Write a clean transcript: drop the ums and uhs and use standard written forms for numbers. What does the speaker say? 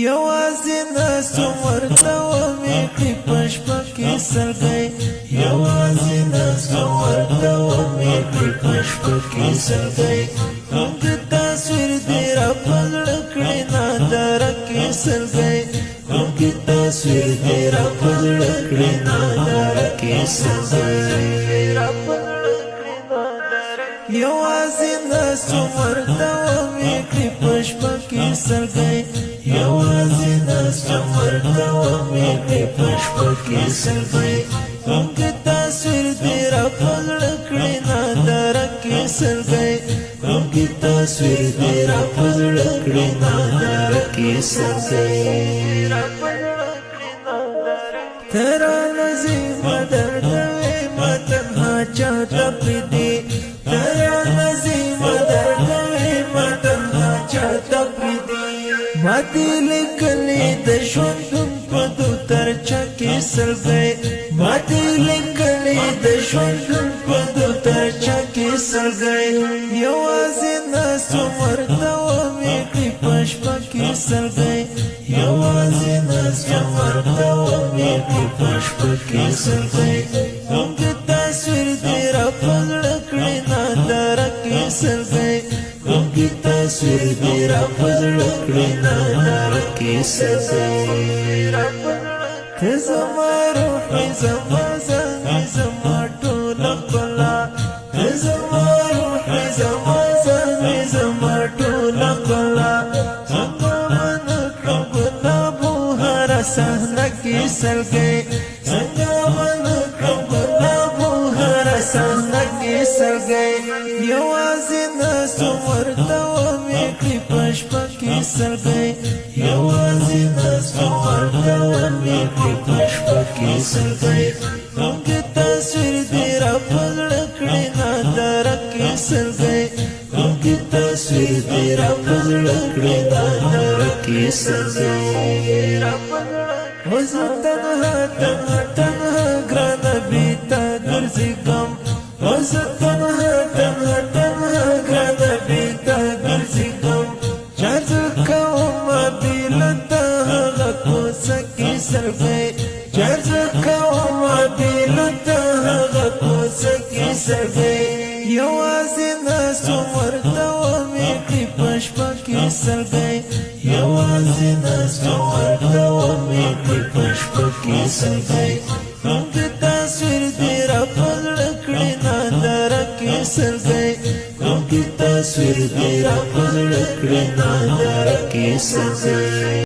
یوازې ناستم ورته ومې کړي په شپه کې سلګۍ یوازې ناستم ورته ومې کړي په شپه کې سلګۍ د تصویر دې راپه زړه کړي نادره کې سلګۍ د تصویر دې راپه زړه کړي نادره کې سلګۍ یوازې ناستم ورته ومې کړي په شپه کې سلګۍ یوازې ناستم ورته ومې کړي په شپه کې سلګۍ د تصویر دې راپه زړه کړي نادره کې سلګۍ د تصویر دې راپه زړه کړي نادره کې سلګۍ ته رانه ځې ما درته ویمه تنها چاته پرېږدې ته رانه ځې ما درته ویمه تنها چاته پرېږدې ما دې لیکلې د ژوندون په دوترچه کې سلګۍ ما دې لیکلې د ژوندون په دوترچه کې سلګۍ یوازې ناستم ورته ومې کړي په شپه کې سلګۍ یوازې ناستم ورته ومې کړي په شپه کې سلګۍ د تصویر دې راپه زړه کړي نادره کې سلګۍ د تصویر دې راپه زړه کړي نادره کې سلګۍ ته زما روح یې زما ځان یې زما ټوله ښکلا ته زما روح یې زما ځان یې زما ټوله ښکلا څنګه ونه کړم ګلابو هره صحنه کې سلګۍ څنګه ونه کړم ګلابو هره صحنه کې سلګۍ یوازې ناستم ورته ومې کړي په شپه کې سلګۍ یوازې ناستم ورته ومې کړي په شپه کې سلګۍ د تصویر دې راپه زړه کړي نادره کې سلګۍ د تصویر دې راپه زړه کړي نادره کې سلګۍ اوس تنها تنها تنها ګرانه بې تا ګرځېږم اوس تنها تنها تنها ګرانه بې تا ګرځېږم چا زه کومه بې له تا هغه کوڅه کې سلګۍ چا زه کومه بې له تا هغه کوڅه کې سلګۍ یوازې ناستم ورته ومې کړي په شپه کې سلګۍ یوازې ناستم ورته ومې کړي په شپه کې سلګۍ د تصویر دې راپه زړه کړي نادره کې سلګۍ د تصویر دې راپه زړه کړي نادره کې سلګۍ